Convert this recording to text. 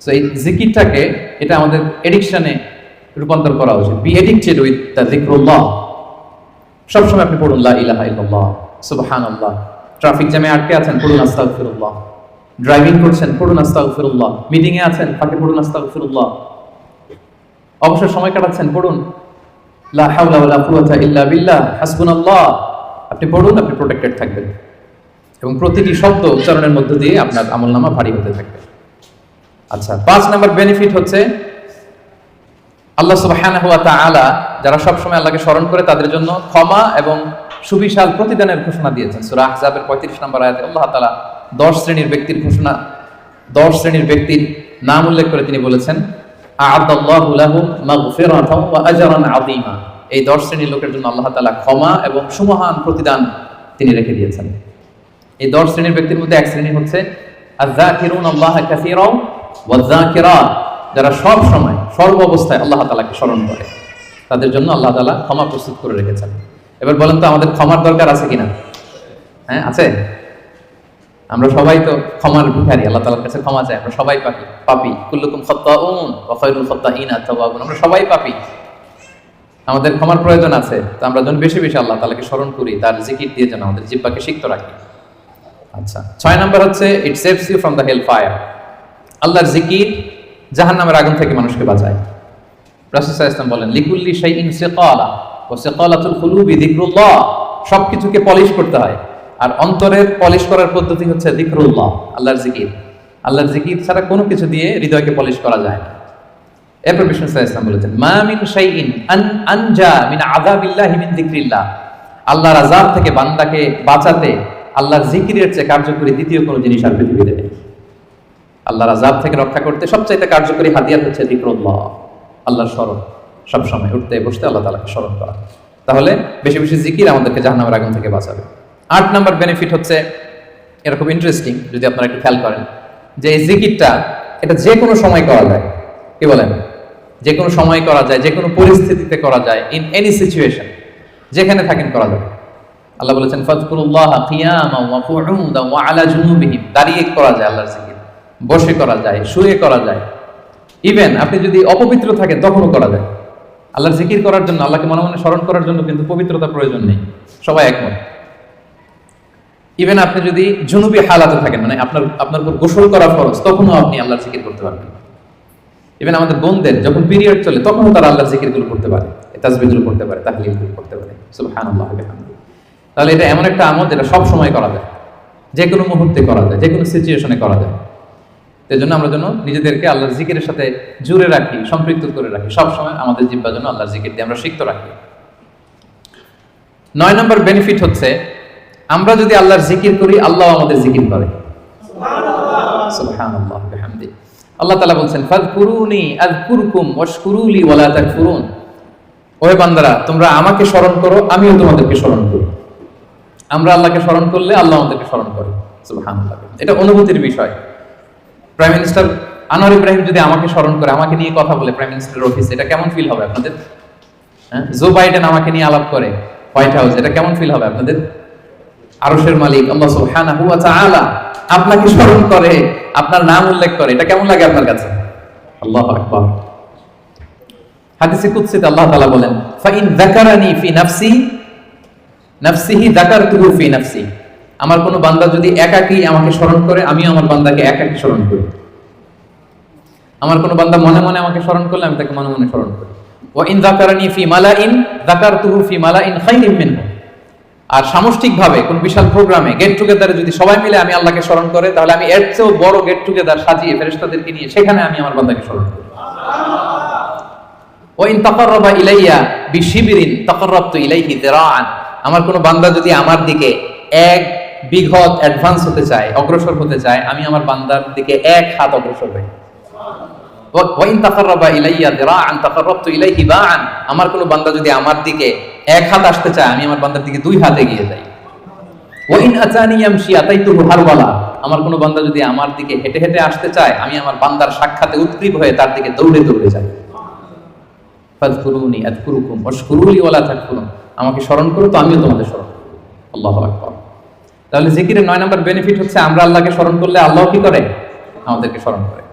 So এই জিকিরটাকে এটা আমাদের এডিকশনে রূপান্তর করা উচিত। বি এডিক্টেড উইথ দ্য যিকরুল্লাহ। সবসময় আপনি পড়ুন লা ইলাহা ইল্লাল্লাহ, সুবহানাল্লাহ। ট্রাফিক জ্যামে আটকে আছেন, পড়ুন আস্তাগফিরুল্লাহ। ড্রাইভিং করছেন, পড়ুন আস্তাগফিরুল্লাহ। মিটিং এ আছেন, ফাঁকে পড়ুন আস্তাগফিরুল্লাহ। অবসর সময় কাটাচ্ছেন, পড়ুন লা হাওলা ওয়ালা কুওয়াতা ইল্লা বিল্লাহ, হাসবুনাল্লাহ। আপনি পড়ুন, আপনি প্রোটেক্টেড থাকবেন এবং প্রতিটি শব্দ উচ্চারণের মধ্য দিয়ে আপনার আমলনামা ভারী হতে থাকবে। আচ্ছা, 5 নম্বর বেনিফিট হচ্ছে আল্লাহ সুবহানাহু ওয়া তাআলা যারা সব সময় আল্লাহকে স্মরণ করে তাদের জন্য ক্ষমা এবং সুবিশাল প্রতিদানের ঘোষণা দিয়েছেন। সূরা আহজাবের 35 নম্বর আয়াতে আল্লাহ তাআলা 10 শ্রেণীর ব্যক্তির ঘোষণা, 10 শ্রেণীর ব্যক্তির নাম উল্লেখ করে তিনি বলেছেন, আ'আদাল্লাহু লাহুম মাগফিরাতাও ওয়া আজরান আযীমা। এই 10 শ্রেণীর লোকের জন্য আল্লাহ তাআলা ক্ষমা এবং সুমহান প্রতিদান তিনি রেখে দিয়েছেন। এই 10 শ্রেণীর ব্যক্তির মধ্যে এক শ্রেণী হচ্ছে আয-যাকিরুনাল্লাহা কাসীরাও ওয়ায-যাকিরাত, যারা সব সময় সর্ব অবস্থায় আল্লাহ তাআলাকে স্মরণ করে, তাদের জন্য আল্লাহ তাআলা ক্ষমা প্রস্তুত করে রেখেছেন। এবার বলেন তো আমাদের ক্ষমার দরকার আছে কিনা? হ্যাঁ, আছে। আমরা সবাই তো ক্ষমার ভিখারি, আল্লাহ তাআলার কাছে ক্ষমা চাই। আমরা সবাই পাপী। কুল্লুকুম খাত্তাউন ওয়া খায়রুল খাত্তাইনা আত-তাওয়াবুন। আমরা সবাই পাপী, আমাদের ক্ষমার প্রয়োজন আছে। তো আমরা যেন বেশি বেশি আল্লাহ তাআলাকে স্মরণ করি, তার জিকির দিয়ে যেন আমাদের জিহ্বাকে সিক্ত রাখি। আচ্ছা, 6 নাম্বার হচ্ছে it saves you from the hell fire. আল্লাহর জিকির জাহান্নামের আগুন থেকে মানুষকে বাঁচায়। রাসূল সাল্লাল্লাহু আলাইহি ওয়াসাল্লাম বলেন, লিকুল্লি শাইইন সিকালা ওয়া সিকালাতুল কুলুবি যিকরুল্লাহ। সবকিছুকে পলিশ করতে হয়, আর অন্তরের পলিশ করার পদ্ধতি হচ্ছে যিকরুল্লাহ, আল্লাহর জিকির। আল্লাহর জিকির ছাড়া কোনো কিছু দিয়ে হৃদয়কে পলিশ করা যায় না। এরপর বিষ্ণু সাল্লাল্লাহু আলাইহি ওয়াসাল্লাম বলেছেন, মা মিন শাইইন আনজা মিন আযাবিল্লাহি মিন যিকরিল্লাহ। আল্লাহর আযাব থেকে বান্দাকে বাঁচাতে আল্লাহর জিকিরের চেয়ে কার্যকরী দ্বিতীয় কোনো জিনিস আর পৃথিবীতে নেই। আল্লাহর আযাব থেকে রক্ষা করতে সবচাইতে কার্যকরী হাতিয়ার হচ্ছে যিকরুল্লাহ, আল্লাহর স্মরণ। সব সময় উঠতে বসতে আল্লাহ তাআলাকে স্মরণ করা। তাহলে বেশি বেশি জিকির আমাদেরকে জাহান্নামের আগুন থেকে বাঁচাবে। 8 নাম্বার বেনিফিট হচ্ছে, এটা খুব ইন্টারেস্টিং যদি আপনারা একটু খেয়াল করেন, যে এই জিকিরটা এটা যে কোনো সময় করা যায়। কি বলেন? যে কোনো সময় করা যায়, যে কোনো পরিস্থিতিতে করা যায়, ইন এনি সিচুয়েশন, যেখানে থাকেন করা যায়। আল্লাহ বলেছেন, ফাযকুরুল্লাহা কিয়ামান ওয়া কুউদান ওয়া আলা জুনুবিহিম। দাঁড়িয়ে করা যায় আল্লাহর জিকির, বসে করা যায়, শুয়ে করা যায়, ইভেন আপনি যদি অপবিত্র থাকেন তখনও করা যায়। আল্লাহর জিকির করার জন্য, আল্লাহকে মনে মনে স্মরণ করার জন্য কিন্তু পবিত্রতা প্রয়োজন নেই, সবাই একমত। ইভেন আপনি যদি জুনুবি হালাতে থাকেন, মানে আপনার উপর গোসল করা ফরজ, তখনও আপনি আল্লাহর জিকির করতে পারবেন। ইভেন আমাদের বোনদের যখন পিরিয়ড চলে তখনও তারা আল্লাহর জিকিরগুলো করতে পারে, তাসবিহগুলো করতে পারে, তাহলিলগুলো করতে পারে। সুবহানাল্লাহ ওয়া বিহামদিহি। তাহলে এটা এমন একটা আমল যেটা সব সময় করা যায়, যে কোনো মুহূর্তে করা যায়, যে কোনো সিচুয়েশনে করা যায়। এই জন্য আমরা যেন নিজেদেরকে আল্লাহর জিকিরের সাথে জুড়ে রাখি, সম্পৃক্ত করে রাখি। সব সময় আমাদের জিহ্বা যেন আল্লাহর জিকির দিয়ে আমরা সিক্ত রাখি। 9 নম্বর বেনিফিট হচ্ছে, আমরা যদি আল্লাহর জিকির করি, আল্লাহ আমাদের জিকির করে। সুবহানাল্লাহ ওয়া বিহামদিহি। আল্লাহ তাআলা বলছেন, ফাযকুরুনি আযকুরকুম ওয়াশকুরুলি ওয়া লা তাকফুরুন। ওহে বান্দারা, তোমরা আমাকে স্মরণ করো, আমিও তোমাদেরকে স্মরণ করি। আমরা আল্লাহকে স্মরণ করলে আল্লাহ আমাদেরকে স্মরণ করে। সুবহানাল্লাহ। এটা অনুভূতির বিষয়। প্রাইম মিনিস্টার আনোয়ার ইব্রাহিম যদি আমাকে স্মরণ করে, আমাকে নিয়ে কথা বলে প্রাইম মিনিস্টারের অফিসে, এটা কেমন ফিল হবে আপনাদের? হ্যাঁ, জো বাইডেন আমাকে নিয়ে আলাপ করে হোয়াইট হাউস, এটা কেমন ফিল হবে আপনাদের? আরশের মালিক আল্লাহ সুবহানাহু ওয়া তাআলা আপনাকে স্মরণ করে, আপনার নাম উল্লেখ করে, এটা কেমন লাগে আপনার কাছে? আল্লাহু আকবার। হাদিসে কুদসিতে আল্লাহ তাআলা বলেন, ফাইন যাকারানি ফি নাফসিহি যাকারতুহু ফি নাফসি। আমার কোনো বান্দা যদি একাকী আমাকে স্মরণ করে, আমিও আমার বান্দাকে একাকী স্মরণ করি। আমার কোনো বান্দা মনে মনে আমাকে স্মরণ করলে আমি তাকে মনে মনে স্মরণ করি। ওয়া ইন যাকারানি ফি মালাইন যাকারতুহু ফি মালাইন খায়রিন মিনহু। আর সামষ্টিকভাবে কোন বিশাল প্রোগ্রামে, গেট টুগেদারে যদি সবাই মিলে আমি আল্লাহকে স্মরণ করে, তাহলে আমি এর চেয়েও বড় গেট টুগেদার সাজিয়ে ফেরেশতাদেরকে নিয়ে সেখানে আমি আমার বান্দাকে স্মরণ করি। ওয়া ইন তাকাররাবা ইলাইয়া বিশিবরিন তাকাররাবতু ইলাইহি যিরাআন। আমার কোনো বান্দা যদি আমার দিকে এক বিঘত অ্যাডভান্স হতে চায়, অগ্রসর হতে চায়, আমি আমার বান্দার দিকে 1 হাত অগ্রসর হই। ওয়া ইন তাকাররাবা ইলাইয়া যিরাআন তাকাররাবতু ইলাইহি বা'আন। আমার কোনো বান্দা যদি আমার দিকে 1 হাত আসতে চায়, আমি আমার বান্দার দিকে 2 হাত এগিয়ে যাই। ওয়া ইন আতানি ইয়ামশি আতাইতুহু হারওয়ালা। আমার কোনো বান্দা যদি আমার দিকে হেঁটে হেঁটে আসতে চায়, আমি আমার বান্দার সাক্ষাতে উদ্গ্রীব হয়ে তার দিকে দৌড়ে দৌড়ে যাই। ফাযকুরুনি আযকুরকুম ওয়াশকুরুলি ওয়া লা তাকফুরুন। আমাকে স্মরণ করো তো আমিও তোমাদের স্মরণ করব। আল্লাহু আকবার। তাহলে জিকিরের 9 নম্বর বেনিফিট হচ্ছে, আমরা আল্লাহকে স্মরণ করলে আল্লাহ কি করে? আমাদেরকে স্মরণ করে।